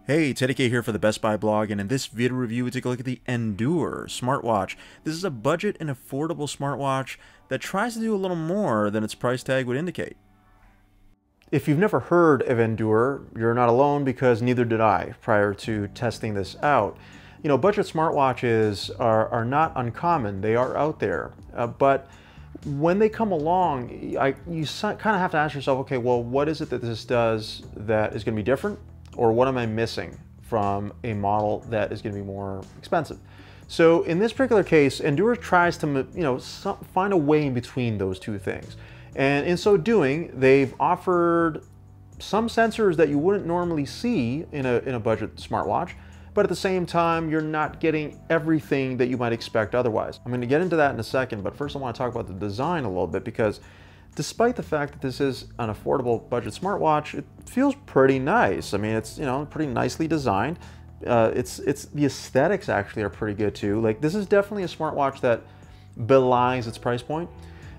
Hey, Teddy K here for the Best Buy blog, and in this video review we take a look at the NDur Smartwatch. This is a budget and affordable smartwatch that tries to do a little more than its price tag would indicate. If you've never heard of NDur, you're not alone because neither did I prior to testing this out. You know, budget smartwatches are not uncommon. They are out there, but when they come along, you kind of have to ask yourself, okay, well, what is it that this does that is going to be different? Or what am I missing from a model that is going to be more expensive? So in this particular case, NDur tries to find a way in between those two things. And in so doing, they've offered some sensors that you wouldn't normally see in a budget smartwatch, but at the same time, you're not getting everything that you might expect otherwise. I'm going to get into that in a second, but first I want to talk about the design a little bit because despite the fact that this is an affordable budget smartwatch, it feels pretty nice. I mean, it's pretty nicely designed. The aesthetics actually are pretty good too. Like, this is definitely a smartwatch that belies its price point,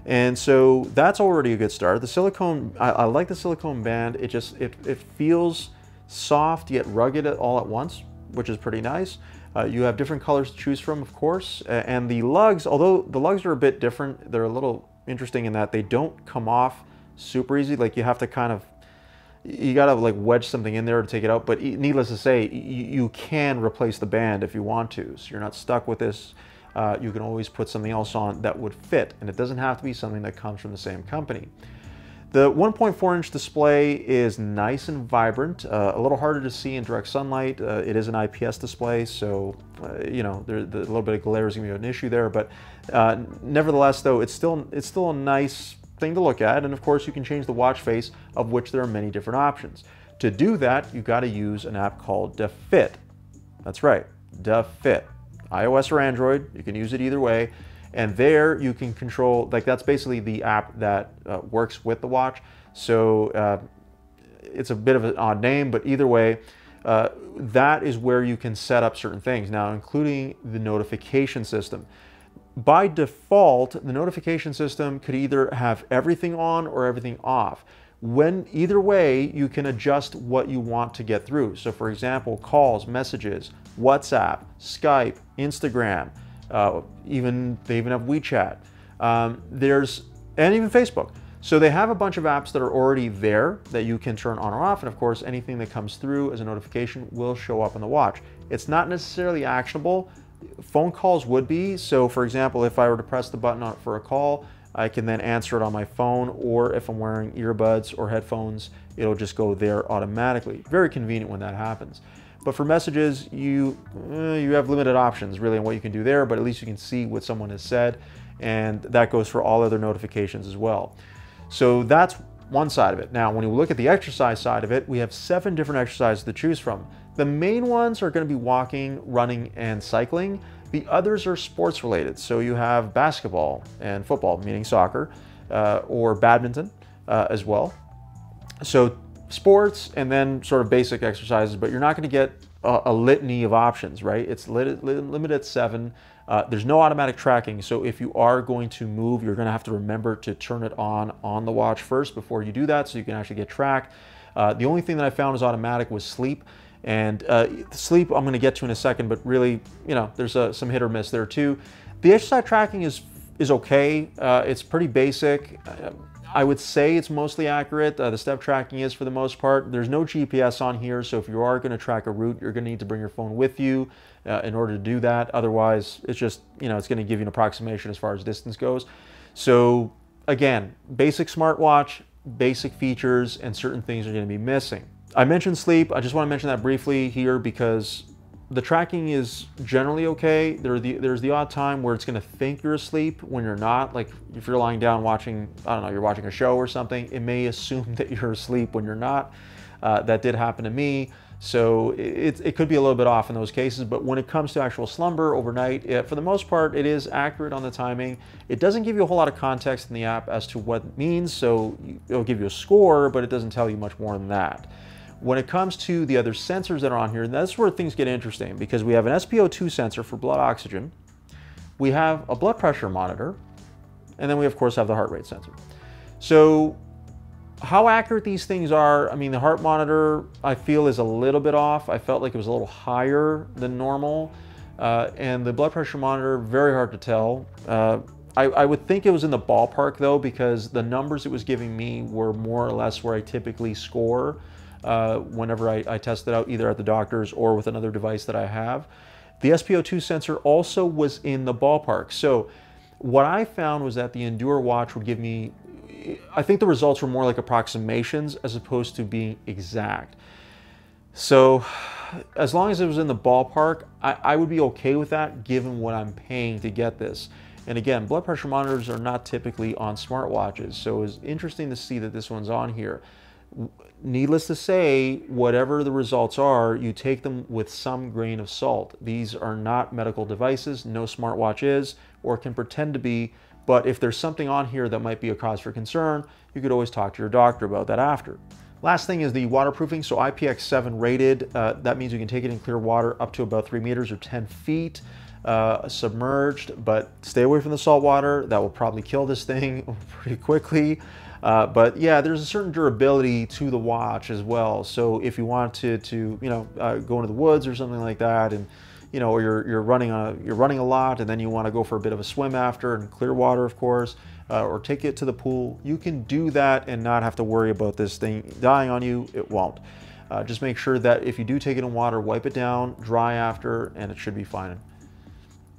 and so that's already a good start. The silicone, I like the silicone band. It feels soft yet rugged all at once, which is pretty nice. You have different colors to choose from, of course, and the lugs, although the lugs are a bit different, they're a little interesting in that they don't come off super easy. Like, you have to you gotta like wedge something in there to take it out, but needless to say, you can replace the band if you want to, so you're not stuck with this. You can always put something else on that would fit, and it doesn't have to be something that comes from the same company. The 1.4-inch display is nice and vibrant, a little harder to see in direct sunlight. It is an IPS display, so a little bit of glare is going to be an issue there, but nevertheless, though, it's still a nice thing to look at, and of course you can change the watch face, of which there are many different options. To do that, you've got to use an app called DaFit. That's right, DaFit. iOS or Android, you can use it either way. And there you can control, like, that's basically the app that works with the watch. So it's a bit of an odd name, but either way, that is where you can set up certain things. Now, including the notification system. By default, the notification system could either have everything on or everything off. Either way, you can adjust what you want to get through. So for example, calls, messages, WhatsApp, Skype, Instagram, they even have WeChat, and even Facebook. So they have a bunch of apps that are already there that you can turn on or off, and of course anything that comes through as a notification will show up on the watch. It's not necessarily actionable. Phone calls would be. So for example, if I were to press the button on for a call, I can then answer it on my phone, or if I'm wearing earbuds or headphones, it'll just go there automatically. Very convenient when that happens. But for messages, you have limited options really on what you can do there, but at least you can see what someone has said, and that goes for all other notifications as well. So that's one side of it. Now, when you look at the exercise side of it, we have 7 different exercises to choose from. The main ones are going to be walking, running, and cycling. The others are sports related. So you have basketball and football, meaning soccer, or badminton as well. So sports and then sort of basic exercises, but you're not going to get a litany of options, right? It's limited at 7. There's no automatic tracking, so if you are going to move, you're going to have to remember to turn it on the watch first before you do that, so you can actually get tracked. The only thing that I found is automatic was sleep, and sleep I'm going to get to in a second, but really, there's some hit or miss there too. The exercise tracking is okay. It's pretty basic. I would say it's mostly accurate. The step tracking is for the most part. There's no GPS on here, so if you are going to track a route, you're going to need to bring your phone with you in order to do that. Otherwise, it's just, it's going to give you an approximation as far as distance goes. So again, basic smartwatch, basic features, and certain things are going to be missing. I mentioned sleep. I just want to mention that briefly here because the tracking is generally okay. There's the odd time where it's going to think you're asleep when you're not. Like if you're lying down watching, I don't know, you're watching a show or something, it may assume that you're asleep when you're not. That did happen to me. So it could be a little bit off in those cases, but when it comes to actual slumber overnight, for the most part, it is accurate on the timing. It doesn't give you a whole lot of context in the app as to what it means, so it'll give you a score, but it doesn't tell you much more than that. When it comes to the other sensors that are on here, that's where things get interesting because we have an SpO2 sensor for blood oxygen, we have a blood pressure monitor, and then we of course have the heart rate sensor. So How accurate these things are, I mean, the heart monitor I feel is a little bit off. I felt like it was a little higher than normal. And the blood pressure monitor, very hard to tell. I would think it was in the ballpark though, because the numbers it was giving me were more or less where I typically score whenever I test it out, either at the doctor's or with another device that I have. The SpO2 sensor also was in the ballpark. So what I found was that the NDur watch would give me, I think the results were more like approximations as opposed to being exact. So as long as it was in the ballpark, I would be okay with that given what I'm paying to get this. And again, blood pressure monitors are not typically on smartwatches, so it's interesting to see that this one's on here. Needless to say, whatever the results are, you take them with some grain of salt. These are not medical devices, no smartwatch is, or can pretend to be, but if there's something on here that might be a cause for concern, you could always talk to your doctor about that after. Last thing is the waterproofing, so IPX7 rated. That means you can take it in clear water up to about 3 meters or 10 feet. Submerged, but stay away from the salt water. That will probably kill this thing pretty quickly. But yeah, there's a certain durability to the watch as well. So if you want to go into the woods or something like that, and or you're running a lot, and then you want to go for a bit of a swim after, in clear water, of course, or take it to the pool, you can do that and not have to worry about this thing dying on you. It won't. Just make sure that if you do take it in water, wipe it down, dry after, and it should be fine.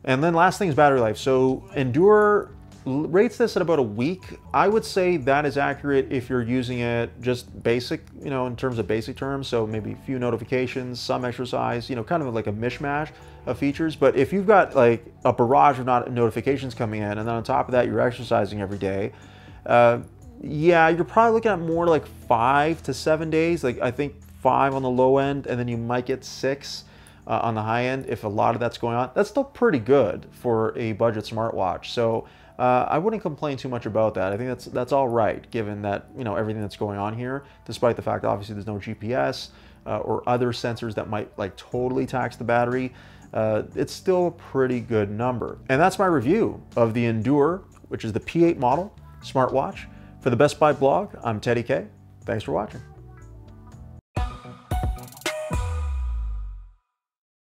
And then last thing is battery life. So NDur rates this at about a week. I would say that is accurate if you're using it just basic, in terms of basic terms. So maybe a few notifications, some exercise, kind of like a mishmash of features. But if you've got like a barrage of notifications coming in, and then on top of that, you're exercising every day, yeah, you're probably looking at more like 5 to 7 days. Like I think 5 on the low end, and then you might get 6 on the high end if a lot of that's going on. That's still pretty good for a budget smartwatch. So I wouldn't complain too much about that. I think that's all right, given that everything that's going on here, despite the fact that obviously there's no GPS or other sensors that might like totally tax the battery. It's still a pretty good number. And that's my review of the NDur, which is the P8 model smartwatch. For the Best Buy blog, I'm Teddy K. Thanks for watching.